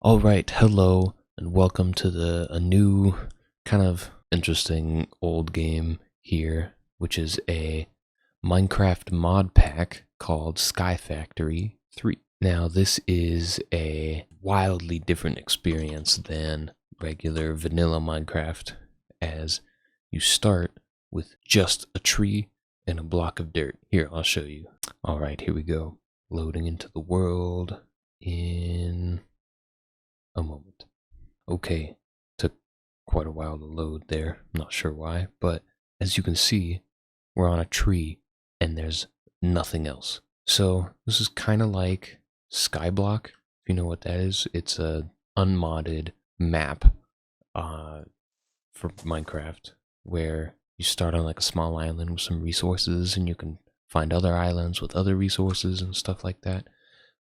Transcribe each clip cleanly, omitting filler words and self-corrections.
All right, hello, and welcome to a new kind of interesting old game here, which is a Minecraft mod pack called Sky Factory 3. Now, this is a wildly different experience than regular vanilla Minecraft, as you start with just a tree and a block of dirt. Here, I'll show you. All right, here we go. Loading into the world in a moment. Okay, took quite a while to load there. I'm not sure why, but as you can see, we're on a tree and there's nothing else. So this is kind of like Skyblock, if you know what that is. It's a unmodded map for Minecraft where you start on like a small island with some resources and you can find other islands with other resources and stuff like that.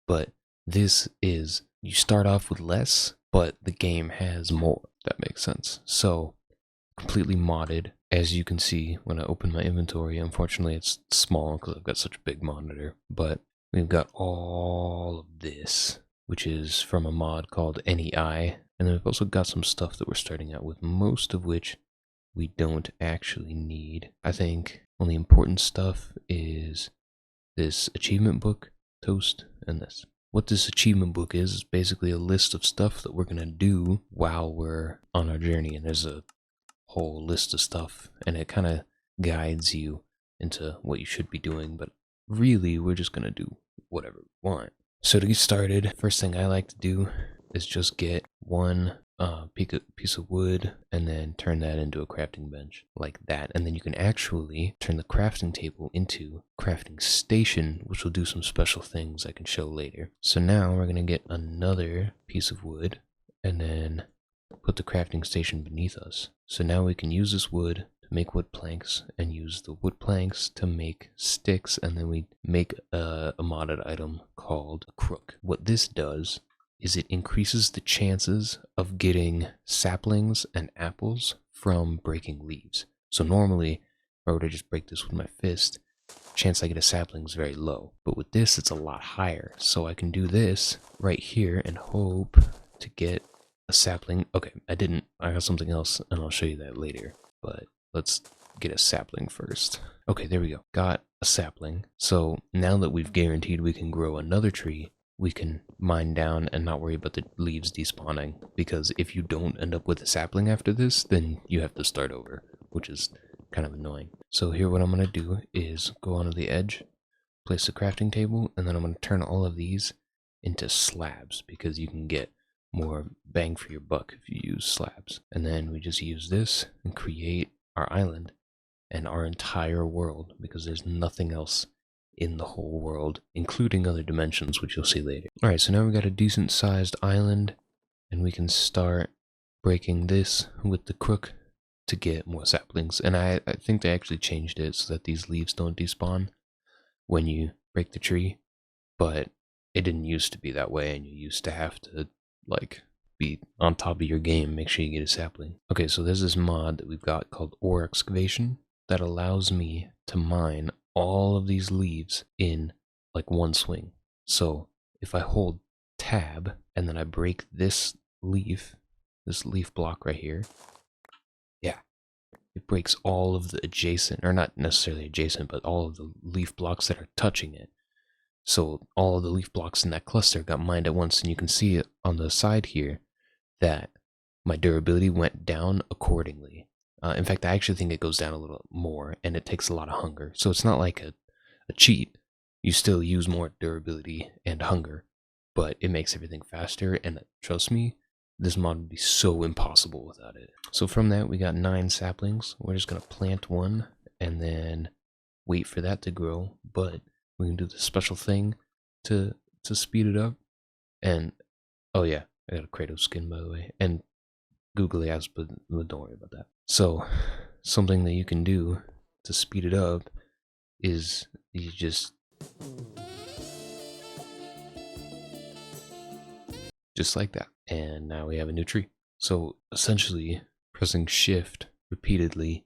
But this is, you start off with less, but the game has more, if that makes sense. So, completely modded. As you can see, when I open my inventory, unfortunately it's small because I've got such a big monitor, but we've got all of this, which is from a mod called NEI, and then we've also got some stuff that we're starting out with, most of which we don't actually need. I think only important stuff is this achievement book, toast, and this. What this achievement book is basically a list of stuff that we're going to do while we're on our journey, and there's a whole list of stuff, and it kind of guides you into what you should be doing, but really we're just going to do whatever we want. So to get started, first thing I like to do is just get one piece of wood and then turn that into a crafting bench like that, and then you can actually turn the crafting table into crafting station, which will do some special things I can show later. So now we're gonna get another piece of wood and then put the crafting station beneath us. So now we can use this wood to make wood planks and use the wood planks to make sticks, and then we make a modded item called a crook. What this does is it increases the chances of getting saplings and apples from breaking leaves. So normally, if I were to just break this with my fist, chance I get a sapling is very low. But with this, it's a lot higher. So I can do this right here and hope to get a sapling. Okay, I didn't. I got something else, and I'll show you that later. But let's get a sapling first. Okay, there we go. Got a sapling. So now that we've guaranteed we can grow another tree, we can mine down and not worry about the leaves despawning, because if you don't end up with a sapling after this, then you have to start over, which is kind of annoying. So here what I'm going to do is go onto the edge, place the crafting table, and then I'm going to turn all of these into slabs, because you can get more bang for your buck if you use slabs. And then we just use this and create our island and our entire world, because there's nothing else in the whole world, including other dimensions, which you'll see later. Alright, so now we've got a decent sized island, and we can start breaking this with the crook to get more saplings. And I think they actually changed it so that these leaves don't despawn when you break the tree, but it didn't used to be that way, and you used to have to, like, be on top of your game, make sure you get a sapling. Okay, so there's this mod that we've got called Ore Excavation that allows me to mine all of these leaves in like one swing. So if I hold tab and then I break this leaf block right here, yeah, it breaks all of the adjacent, or not necessarily adjacent, but all of the leaf blocks that are touching it. So all of the leaf blocks in that cluster got mined at once, and you can see it on the side here that my durability went down accordingly. In fact, I actually think it goes down a little more, and it takes a lot of hunger. So it's not like a cheat. You still use more durability and hunger, but it makes everything faster, and trust me, this mod would be so impossible without it. So from that, we got 9 saplings. We're just going to plant one and then wait for that to grow, but we can do the special thing to speed it up. And, oh yeah, I got a Kratos skin, by the way, and googly eyes, but don't worry about that. So, something that you can do to speed it up is you just like that, and now we have a new tree. So essentially, pressing shift repeatedly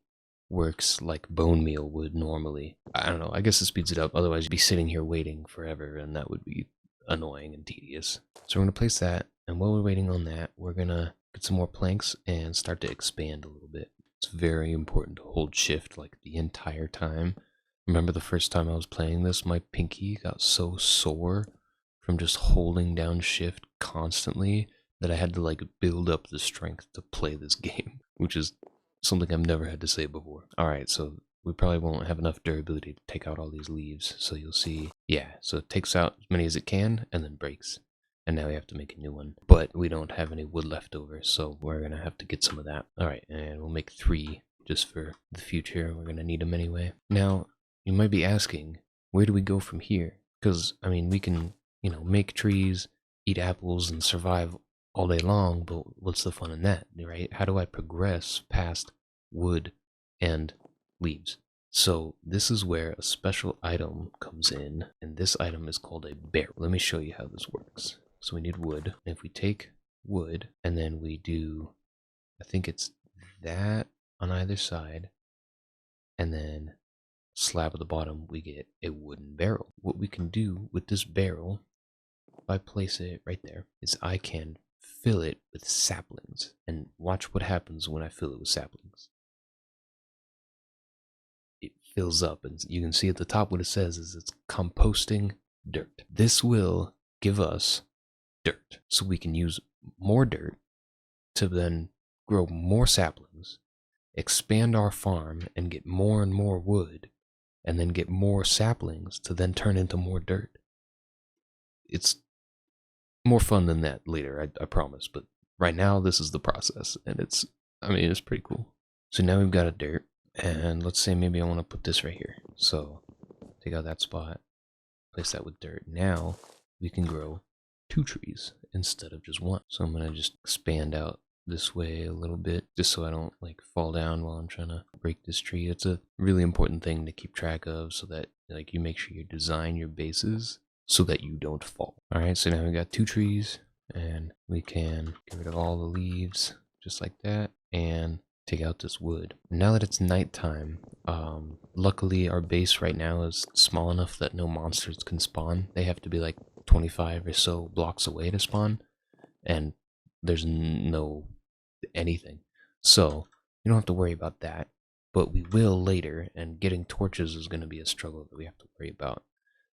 works like bone meal would normally. I don't know, I guess it speeds it up, otherwise you'd be sitting here waiting forever, and that would be annoying and tedious. So we're going to place that, And while we're waiting on that, we're gonna get some more planks and start to expand a little bit. It's very important to hold shift like the entire time. Remember the first time I was playing this, my pinky got so sore from just holding down shift constantly that I had to like build up the strength to play this game, which is something I've never had to say before. Alright, so we probably won't have enough durability to take out all these leaves, so you'll see, yeah, so it takes out as many as it can and then breaks. And now we have to make a new one. But we don't have any wood left over, so we're gonna have to get some of that. Alright, and we'll make 3 just for the future. We're gonna need them anyway. Now, you might be asking, where do we go from here? Because, I mean, we can, you know, make trees, eat apples, and survive all day long, but what's the fun in that, right? How do I progress past wood and leaves? So this is where a special item comes in, and this item is called a barrel. Let me show you how this works. So we need wood. And if we take wood and then we do, I think it's that on either side, and then slab at the bottom, we get a wooden barrel. What we can do with this barrel, if I place it right there, is I can fill it with saplings. And watch what happens when I fill it with saplings. It fills up, and you can see at the top what it says is it's composting dirt. This will give us dirt, so we can use more dirt to then grow more saplings, expand our farm, and get more and more wood, and then get more saplings to then turn into more dirt. It's more fun than that later, I promise, but right now this is the process, and it's pretty cool. So now we've got a dirt, and let's say maybe I want to put this right here. So take out that spot, place that with dirt. Now we can grow 2 trees instead of just 1. So I'm gonna just expand out this way a little bit, just so I don't like fall down while I'm trying to break this tree. It's a really important thing to keep track of, so that like you make sure you design your bases so that you don't fall. Alright, so now we got 2 trees, and we can get rid of all the leaves just like that, and take out this wood. Now that it's nighttime, luckily our base right now is small enough that no monsters can spawn. They have to be like 25 or so blocks away to spawn, and there's no anything. So you don't have to worry about that, but we will later, and getting torches is going to be a struggle that we have to worry about.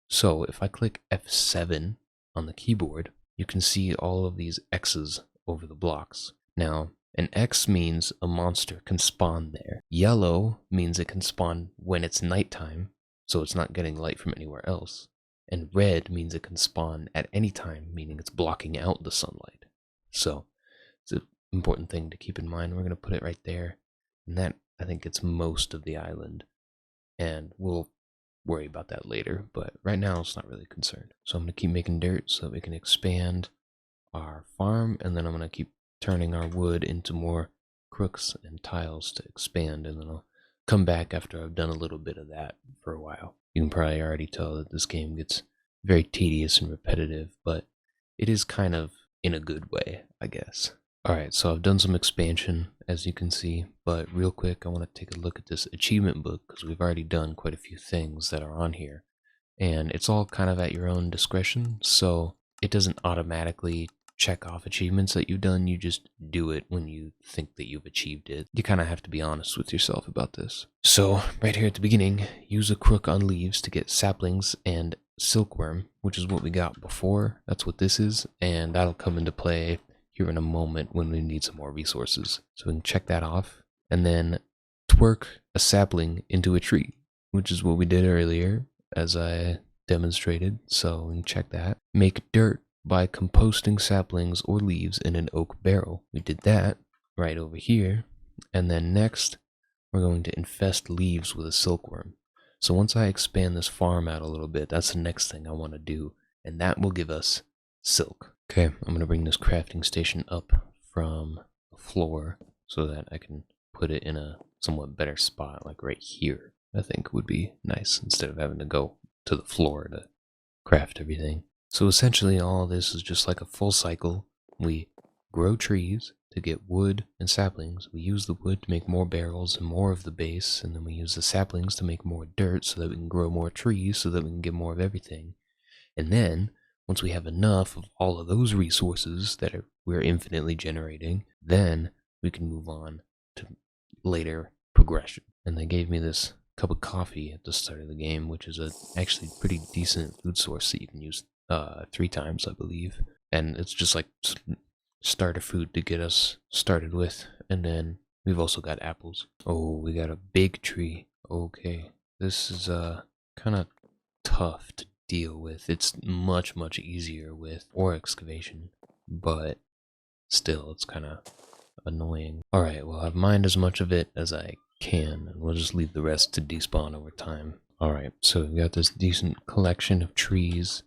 So if I click F7 on the keyboard, you can see all of these X's over the blocks. Now, an X means a monster can spawn there. Yellow means it can spawn when it's nighttime, so it's not getting light from anywhere else. And red means it can spawn at any time, meaning it's blocking out the sunlight. So it's an important thing to keep in mind. We're going to put it right there, and that, I think, it's most of the island. And we'll worry about that later, but right now it's not really concerned. So I'm going to keep making dirt so that we can expand our farm, and then I'm going to keep turning our wood into more crooks and tiles to expand, and then I'll come back after I've done a little bit of that for a while. You can probably already tell that this game gets very tedious and repetitive, but it is kind of in a good way, I guess. Alright, so I've done some expansion, as you can see, but real quick I want to take a look at this achievement book, because we've already done quite a few things that are on here, and it's all kind of at your own discretion, so it doesn't automatically check off achievements that you've done. You just do it when you think that you've achieved it. You kind of have to be honest with yourself about this. So right here at the beginning, use a crook on leaves to get saplings and silkworm, which is what we got before. That's what this is, and that'll come into play here in a moment when we need some more resources. So we can check that off, and then twerk a sapling into a tree, which is what we did earlier as I demonstrated. So we can check that. Make dirt by composting saplings or leaves in an oak barrel. We did that right over here. And then next, we're going to infest leaves with a silkworm. So once I expand this farm out a little bit, that's the next thing I want to do, and that will give us silk. Okay, I'm going to bring this crafting station up from the floor so that I can put it in a somewhat better spot, like right here. I think would be nice, instead of having to go to the floor to craft everything. So essentially all this is just like a full cycle. We grow trees to get wood and saplings. We use the wood to make more barrels and more of the base, and then we use the saplings to make more dirt so that we can grow more trees so that we can get more of everything. And then once we have enough of all of those resources that we're infinitely generating, then we can move on to later progression. And they gave me this cup of coffee at the start of the game, which is a actually pretty decent food source that you can use 3 times, I believe. And it's just like starter food to get us started with. And then we've also got apples. Oh, we got a big tree. Okay, this is kind of tough to deal with. It's much easier with ore excavation, but still it's kind of annoying. Alright, well, I've mined as much of it as I can, and we'll just leave the rest to despawn over time. Alright, so we've got this decent collection of trees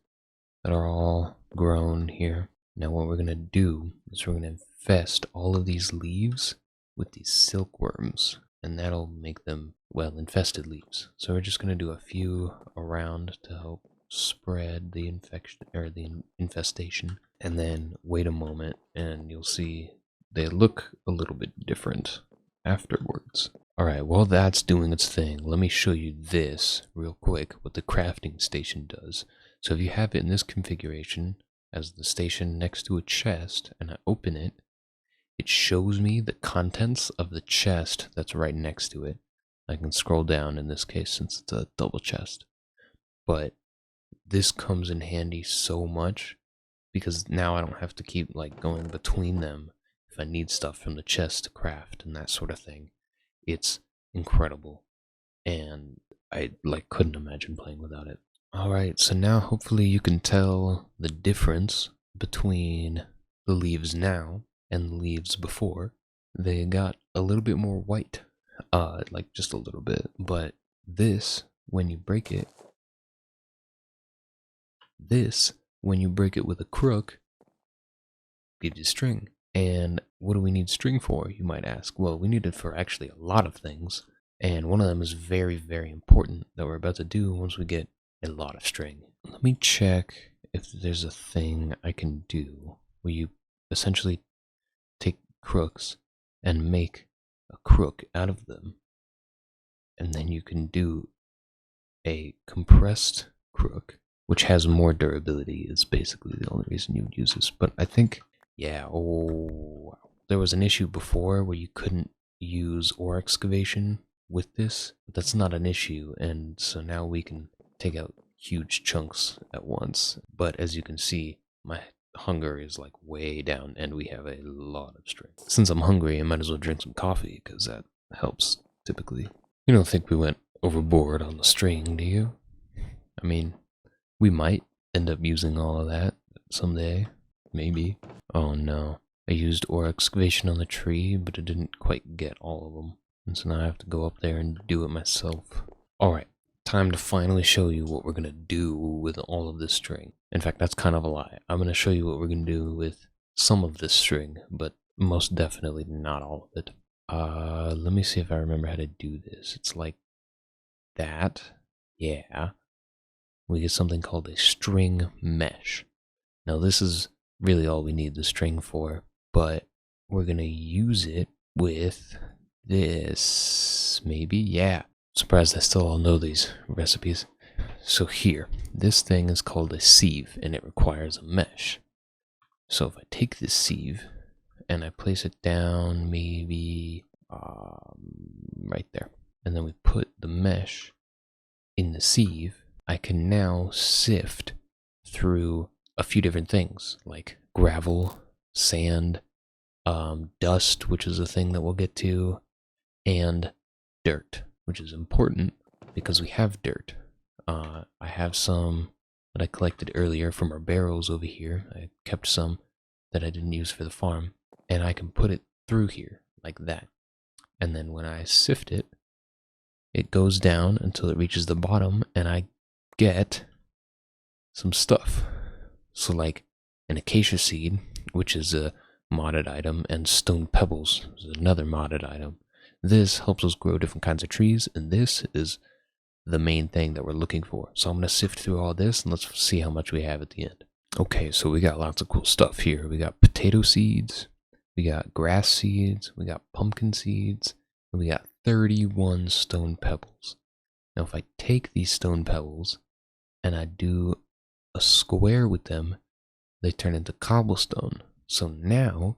that are all grown here. Now what we're going to do is we're going to infest all of these leaves with these silkworms, and that'll make them, well, infested leaves. So we're just going to do a few around to help spread the infection, or the infestation, and then wait a moment and you'll see they look a little bit different afterwards. Alright, while that's doing its thing, let me show you this real quick, what the crafting station does. So if you have it in this configuration as the station next to a chest, and I open it, it shows me the contents of the chest that's right next to it. I can scroll down in this case since it's a double chest. But this comes in handy so much because now I don't have to keep like going between them if I need stuff from the chest to craft and that sort of thing. It's incredible, and I couldn't imagine playing without it. Alright, so now hopefully you can tell the difference between the leaves now and the leaves before. They got a little bit more white, like just a little bit, but this, when you break it with a crook, gives you string. And what do we need string for, you might ask? Well, we need it for actually a lot of things, and one of them is very important that we're about to do once we get a lot of string. Let me check if there's a thing I can do where you essentially take crooks and make a crook out of them, and then you can do a compressed crook, which has more durability. Is basically the only reason you would use this. But I think, yeah, oh, there was an issue before where you couldn't use ore excavation with this, but that's not an issue, and so now we can take out huge chunks at once. But as you can see, my hunger is like way down, and we have a lot of strength. Since I'm hungry, I might as well drink some coffee, because that helps typically. You don't think we went overboard on the string, do you? I mean, we might end up using all of that someday, maybe. Oh no, I used ore excavation on the tree, but it didn't quite get all of them, and so now I have to go up there and do it myself. Alright, time to finally show you what we're gonna do with all of this string. In fact, that's kind of a lie. I'm gonna show you what we're gonna do with some of this string, but most definitely not all of it. Let me see if I remember how to do this. It's like that. Yeah. We get something called a string mesh. Now this is really all we need the string for, but we're gonna use it with this, maybe? Yeah. Surprised I still all know these recipes. So here, this thing is called a sieve, and it requires a mesh. So if I take this sieve, and I place it down maybe right there, and then we put the mesh in the sieve, I can now sift through a few different things, like gravel, sand, dust, which is a thing that we'll get to, and dirt, which is important because we have dirt. I have some that I collected earlier from our barrels over here. I kept some that I didn't use for the farm, and I can put it through here like that. And then when I sift it, it goes down until it reaches the bottom, and I get some stuff. So like an acacia seed, which is a modded item, and stone pebbles is another modded item. This helps us grow different kinds of trees, and this is the main thing that we're looking for. So I'm going to sift through all this, and let's see how much we have at the end. Okay, so we got lots of cool stuff here. We got potato seeds, we got grass seeds, we got pumpkin seeds, and we got 31 stone pebbles. Now if I take these stone pebbles and I do a square with them, they turn into cobblestone. So now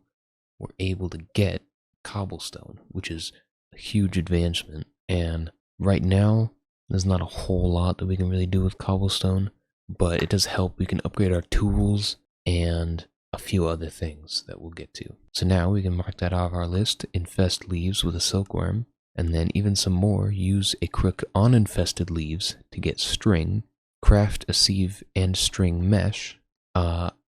we're able to get cobblestone, which is a huge advancement. And right now, there's not a whole lot that we can really do with cobblestone, but it does help. We can upgrade our tools and a few other things that we'll get to. So now we can mark that off our list, infest leaves with a silkworm, and then even some more, use a crook on infested leaves to get string, craft a sieve and string mesh,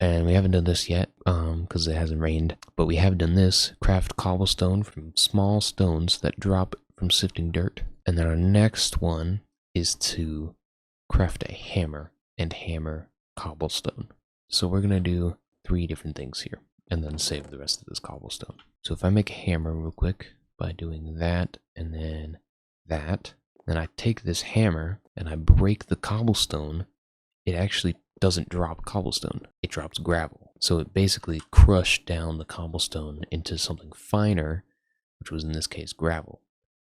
and we haven't done this yet because it hasn't rained, but we have done this, craft cobblestone from small stones that drop from sifting dirt. And then our next one is to craft a hammer and hammer cobblestone. So we're going to do 3 different things here and then save the rest of this cobblestone. So if I make a hammer real quick by doing that and then that, then I take this hammer and I break the cobblestone, it actually doesn't drop cobblestone, it drops gravel. So it basically crushed down the cobblestone into something finer, which was in this case gravel.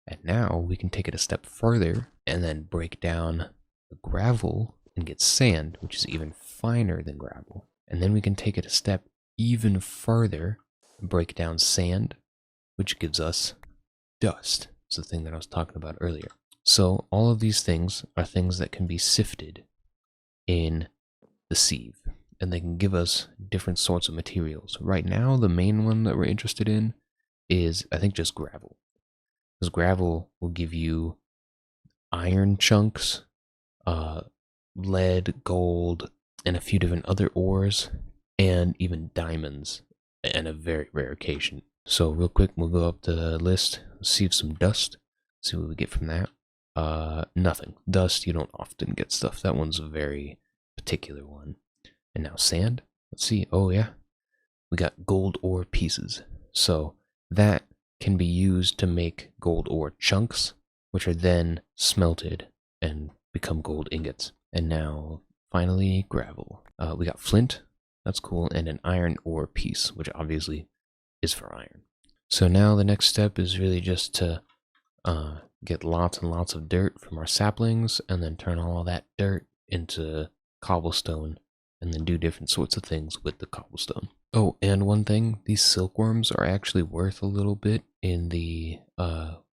And now we can take it a step further and then break down the gravel and get sand, which is even finer than gravel. And then we can take it a step even further and break down sand, which gives us dust. It's the thing that I was talking about earlier. So all of these things are things that can be sifted in the sieve, and they can give us different sorts of materials. Right now, the main one that we're interested in is, I think, just gravel. Because gravel will give you iron chunks, lead, gold, and a few different other ores, and even diamonds, and a very rare occasion. So real quick, we'll go up the list, see if some dust, see what we get from that. Nothing. Dust, you don't often get stuff. That one's a very particular one. And now sand. Let's see. Oh yeah, we got gold ore pieces. So that can be used to make gold ore chunks, which are then smelted and become gold ingots. And now finally gravel. We got flint. That's cool. And an iron ore piece, which obviously is for iron. So now the next step is really just to get lots and lots of dirt from our saplings and then turn all that dirt into cobblestone and then do different sorts of things with the cobblestone. Oh, and one thing, these silkworms are actually worth a little bit in the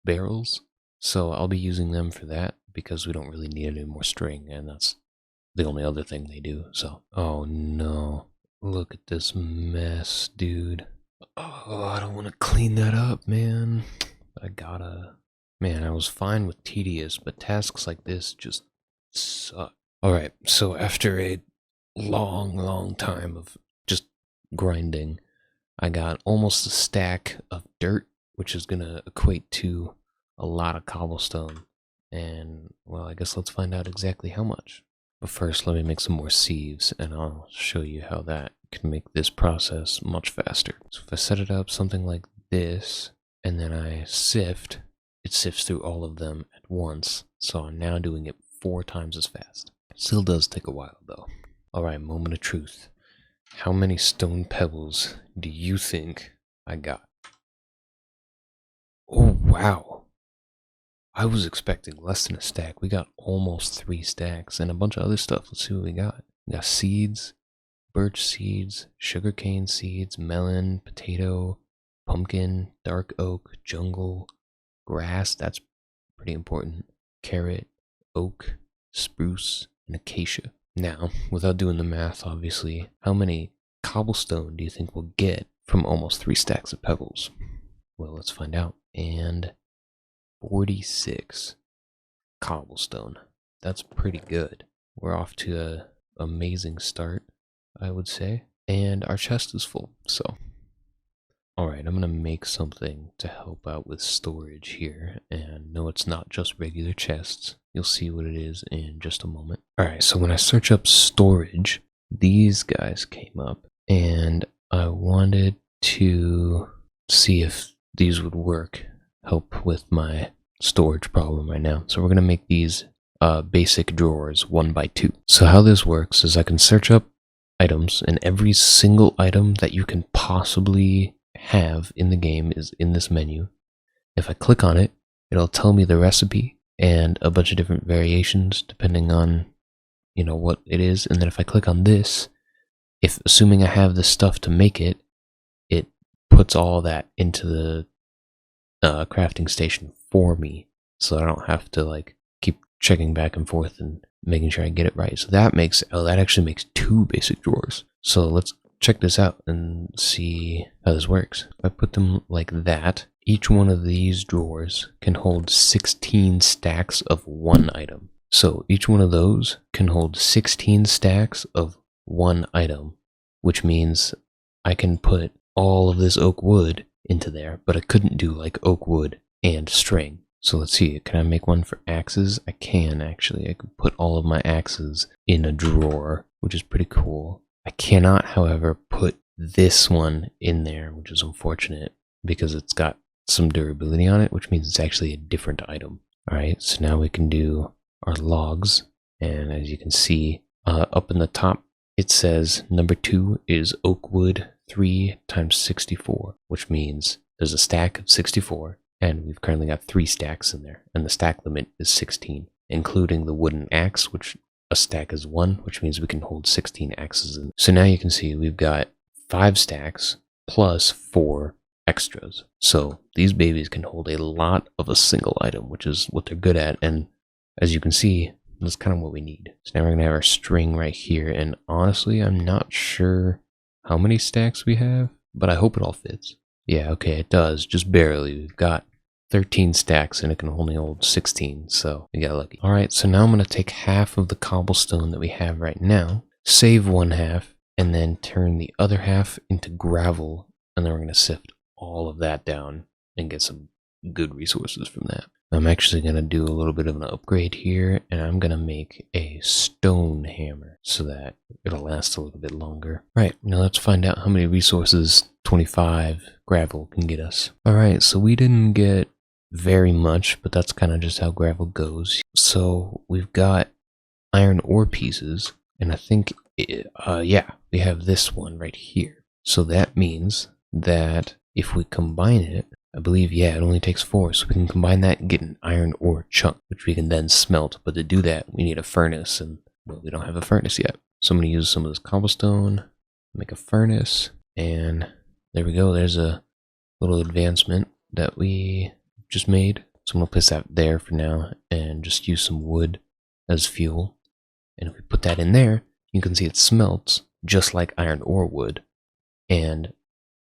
barrels, so I'll be using them for that because we don't really need any more string, and that's the only other thing they do. So, oh no, look at this mess, dude. Oh, I don't want to clean that up, man. I gotta. Man, I was fine with tedious, but tasks like this just suck. Alright, so after a long time of just grinding, I got almost a stack of dirt, which is gonna equate to a lot of cobblestone. And, well, I guess let's find out exactly how much. But first, let me make some more sieves, and I'll show you how that can make this process much faster. So if I set it up something like this, and then I sift, it sifts through all of them at once, so I'm now doing it 4 times as fast. It still does take a while, though. Alright, moment of truth. How many stone pebbles do you think I got? Oh, wow. I was expecting less than a stack. We got almost 3 stacks and a bunch of other stuff. Let's see what we got. We got seeds, birch seeds, sugarcane seeds, melon, potato, pumpkin, dark oak, jungle, grass, that's pretty important, carrot, oak, spruce, and acacia. Now, without doing the math, obviously, how many cobblestone do you think we'll get from almost 3 stacks of pebbles? Well, let's find out. And 46 cobblestone. That's pretty good. We're off to an amazing start, I would say. And our chest is full, so. Alright, I'm gonna make something to help out with storage here. And no, it's not just regular chests. You'll see what it is in just a moment. Alright, so when I search up storage, these guys came up. And I wanted to see if these would work, help with my storage problem right now. So we're gonna make these basic drawers 1x2. So how this works is I can search up items, and every single item that you can possibly have in the game is in this menu. If I click on it, it'll tell me the recipe and a bunch of different variations depending on what it is. And then if I click on this, if assuming I have the stuff to make it, it puts all that into the crafting station for me, so I don't have to like keep checking back and forth and making sure I get it right. So that actually makes 2 basic drawers. So let's check this out and see how this works. If I put them like that, each one of these drawers can hold 16 stacks of 1 item. So each one of those can hold 16 stacks of 1 item, which means I can put all of this oak wood into there, but I couldn't do like oak wood and string. So let's see, can I make one for axes? I can actually. I can put all of my axes in a drawer, which is pretty cool. I cannot, however, put this one in there, which is unfortunate because it's got some durability on it, which means it's actually a different item. All right, so now we can do our logs, and as you can see up in the top, it says number 2 is oak wood 3 times 64, which means there's a stack of 64, and we've currently got 3 stacks in there, and the stack limit is 16, including the wooden axe, which a stack is 1, which means we can hold 16 axes in. So now you can see we've got 5 stacks plus 4 extras. So these babies can hold a lot of a single item, which is what they're good at, and as you can see, that's kind of what we need. So now we're going to have our string right here, and honestly, I'm not sure how many stacks we have, but I hope it all fits. Yeah, okay, it does, just barely. We've got 13 stacks, and it can only hold 16, so we got lucky. Alright, so now I'm going to take half of the cobblestone that we have right now, save 1 half, and then turn the other half into gravel, and then we're going to sift all of that down and get some good resources from that. I'm actually going to do a little bit of an upgrade here, and I'm going to make a stone hammer so that it'll last a little bit longer. Right, now let's find out how many resources 25 gravel can get us. Alright, so we didn't get very much, but that's kind of just how gravel goes. So we've got iron ore pieces, and I think, yeah, we have this one right here. So that means that if we combine it, I believe, yeah, it only takes 4, so we can combine that and get an iron ore chunk, which we can then smelt. But to do that, we need a furnace, and well, we don't have a furnace yet. So I'm going to use some of this cobblestone, make a furnace, and there we go. There's a little advancement that we just made. So I'm going to place that there for now and just use some wood as fuel. And if we put that in there, you can see it smelts just like iron ore would. And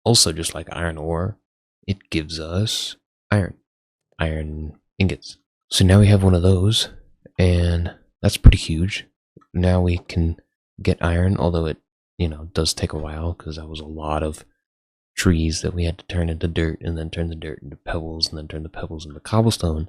also just like iron ore, it gives us iron ingots. So now we have one of those, and that's pretty huge. Now we can get iron, although it, does take a while because that was a lot of trees that we had to turn into dirt, and then turn the dirt into pebbles, and then turn the pebbles into cobblestone,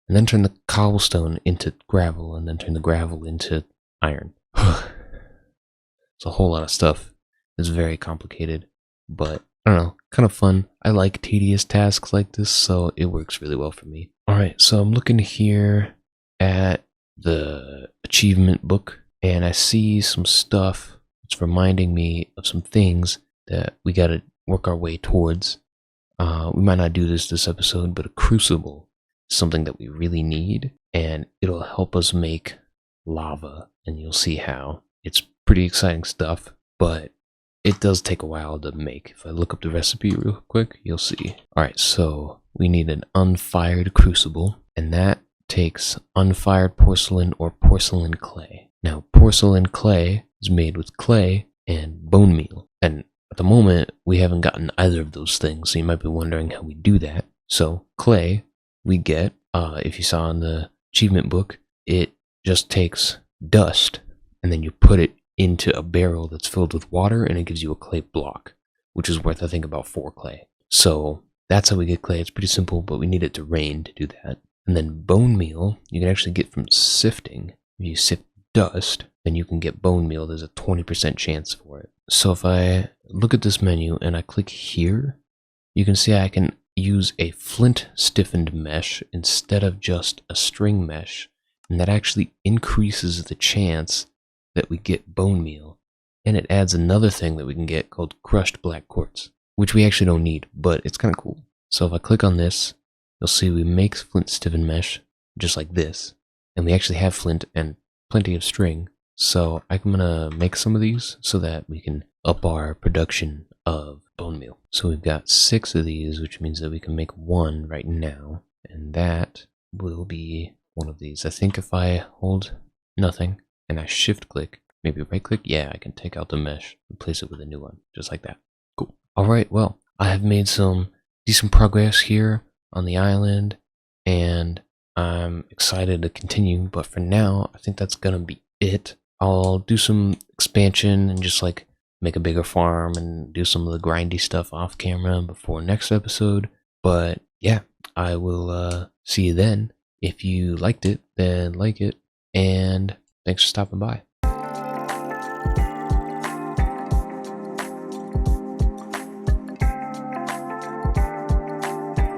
and then turn the cobblestone into gravel, and then turn the gravel into iron. It's a whole lot of stuff. It's very complicated, but I don't know, kind of fun. I like tedious tasks like this, so it works really well for me. Alright, so I'm looking here at the achievement book, and I see some stuff that's reminding me of some things that we gotta work our way towards. We might not do this episode, but a crucible is something that we really need, and it'll help us make lava, and you'll see how. It's pretty exciting stuff, but it does take a while to make. If I look up the recipe real quick, you'll see. Alright, so we need an unfired crucible, and that takes unfired porcelain or porcelain clay. Now, porcelain clay is made with clay and bone meal, and at the moment, we haven't gotten either of those things, so you might be wondering how we do that. So, clay, we get, if you saw in the achievement book, it just takes dust, and then you put it into a barrel that's filled with water, and it gives you a clay block, which is worth, I think, about 4 clay. So that's how we get clay. It's pretty simple, but we need it to rain to do that. And then bone meal, you can actually get from sifting. If you sift dust, then you can get bone meal. There's a 20% chance for it. So if I look at this menu and I click here, you can see I can use a flint stiffened mesh instead of just a string mesh, and that actually increases the chance that we get bone meal, and it adds another thing that we can get called crushed black quartz, which we actually don't need, but it's kind of cool. So if I click on this, you'll see we make flint stiffened mesh just like this, and we actually have flint and plenty of string, So I'm gonna make some of these so that we can up our production of bone meal. So we've got 6 of these, which means that we can make 1 right now, and that will be one of these. I think if I hold nothing and I shift click, maybe right click, yeah, I can take out the mesh, replace it with a new one, just like that. Cool. Alright, well, I have made some decent progress here on the island, and I'm excited to continue, but for now, I think that's gonna be it. I'll do some expansion and just like make a bigger farm and do some of the grindy stuff off camera before next episode. But yeah, I will see you then. If you liked it, then like it, and thanks for stopping by.